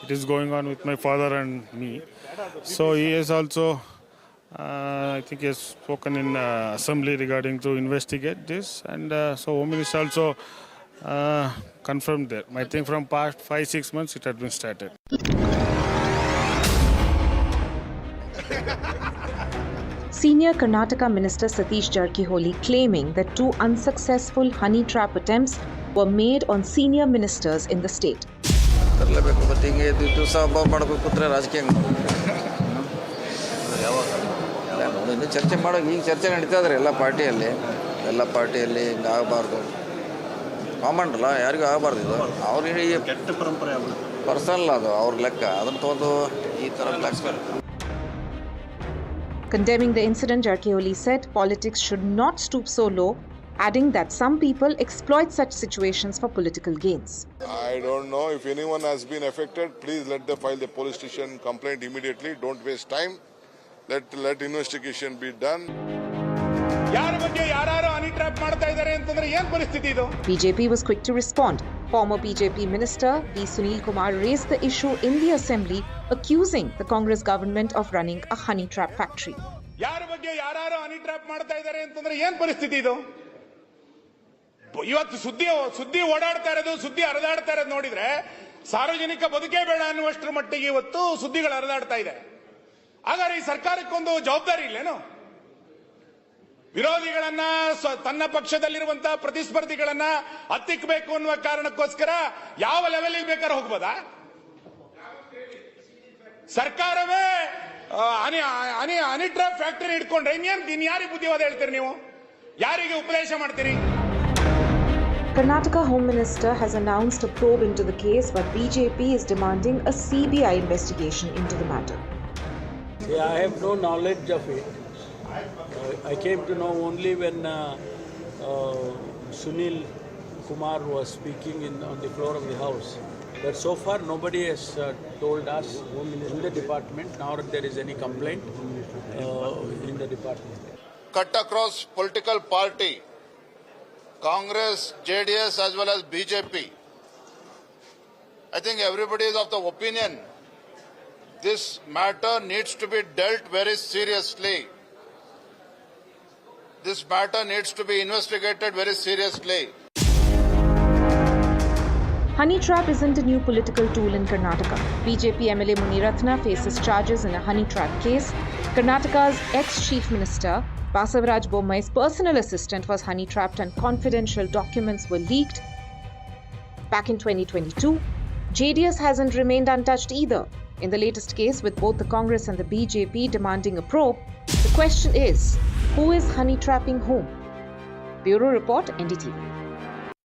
It is going on with my father and me. So he has also, I think he has spoken in assembly regarding to investigate this. And so Home Minister also confirmed that. I think from past 5-6 months it had been started. Senior Karnataka Minister Satish Jarkiholi claiming that 2 unsuccessful honey trap attempts were made on senior ministers in the state. ತರಲೇಬೇಕು ಮತ್ತು ಹಿಂಗೆ ದಿವಸ ಹಬ್ಬ ಮಾಡಬೇಕು ಕೂತ್ರೆ ರಾಜಕೀಯ ಇನ್ನೂ ಚರ್ಚೆ ಮಾಡೋಕೆ ಈಗ ಚರ್ಚೆ ನಡೀತಾ ಇದ್ದಾರೆ ಎಲ್ಲ ಪಾರ್ಟಿಯಲ್ಲಿ ಹಿಂಗೆ ಆಗಬಾರ್ದು ಕಾಮನ್ ಅಲ್ಲ ಯಾರಿಗೂ ಆಗಬಾರ್ದು ಇದು ಅವ್ರಿಗೆ ಕೆಟ್ಟ ಪರಂಪರೆ ಪರ್ಸನಲ್ ಅದು ಅವ್ರ ಲೆಕ್ಕ ಅದನ್ನು ತೊಗೊಂಡು ಈ ಥರ ಲೆಕ್ಕ. Condemning the incident, Jarkiholi said politics should not stoop so low, adding that some people exploit such situations for political gains. I don't know if anyone has been affected. Please let them file the police station complaint immediately. Don't waste time. Let investigation be done. ಯಾರ ಬಗ್ಗೆ ಯಾರು honey trap ಮಾಡ್ತಾ ಇದ್ದಾರೆ ಅಂತಂದ್ರೆ ಏನು ಪರಿಸ್ಥಿತಿ ಇದು? BJP was quick to respond. Former BJP minister V. Sunil Kumar raised the issue in the assembly, accusing the Congress government of running a honey trap factory. ಯಾರ ಬಗ್ಗೆ ಯಾರು ಹನಿ ಟ್ರ್ಯಾಪ್ ಮಾಡ್ತಾ ಇದ್ದಾರೆ ಅಂತಂದ್ರೆ ಏನು ಪರಿಸ್ಥಿತಿ ಇದು? ಇವತ್ತು ಸುದ್ದಿ ಓಡಾಡ್ತಾ ಇರೋದು, ಸುದ್ದಿ ಹರಿದಾಡ್ತಾ ಇರೋದು ನೋಡಿದ್ರೆ ಸಾರ್ವಜನಿಕ ಬದುಕೇ ಬೇಡ ಅನ್ನುವಷ್ಟರ ಮಟ್ಟಿಗೆ ಇವತ್ತು ಸುದ್ದಿಗಳು ಹರಿದಾಡ್ತಾ ಇದೆ. ಹಾಗಾದ್ರೆ ಈ ಸರ್ಕಾರಕ್ಕೊಂದು ಜವಾಬ್ದಾರಿ ಇಲ್ಲೇನು? ವಿರೋಧಿಗಳನ್ನ ತನ್ನ ಪಕ್ಷದಲ್ಲಿರುವಂತಹ ಪ್ರತಿಸ್ಪರ್ಧಿಗಳನ್ನ ಹತ್ತಿಕ್ಕಬೇಕು ಅನ್ನುವ ಕಾರಣಕ್ಕೋಸ್ಕರ ಯಾವ ಲೆವೆಲ್ಗೆ ಬೇಕಾದ್ರೆ ಹೋಗ್ಬೋದಾ? ಸರ್ಕಾರವೇ ಹನಿ ಟ್ರ್ಯಾಪ್ ಫ್ಯಾಕ್ಟರಿ ಇಟ್ಕೊಂಡ್ರೆ ಇನ್ ಯಾರಿಗೆ ಬುದ್ಧಿವಾದ ಹೇಳ್ತೀರಿ ನೀವು? ಯಾರಿಗೆ ಉಪದೇಶ ಮಾಡ್ತೀರಿ? Karnataka Home Minister has announced a probe into the case, but BJP is demanding a CBI investigation into the matter. Yeah, I have no knowledge of it. I came to know only when Sunil Kumar was speaking on the floor of the House. But so far nobody has told us in the department, nor there is any complaint in the department. Cut across political party, Congress, JDS as well as BJP. I think everybody is of the opinion this matter needs to be dealt very seriously. This matter needs to be investigated very seriously. Honey trap isn't a new political tool in Karnataka. BJP MLA Muniratna faces charges in a honey trap case. Karnataka's ex-chief minister Basavaraj Bommai's personal assistant was honey trapped and confidential documents were leaked. Back in 2022, JDS hasn't remained untouched either. In the latest case, with both the Congress and the BJP demanding a probe, the question is, who is honey trapping whom? Bureau Report, NDTV.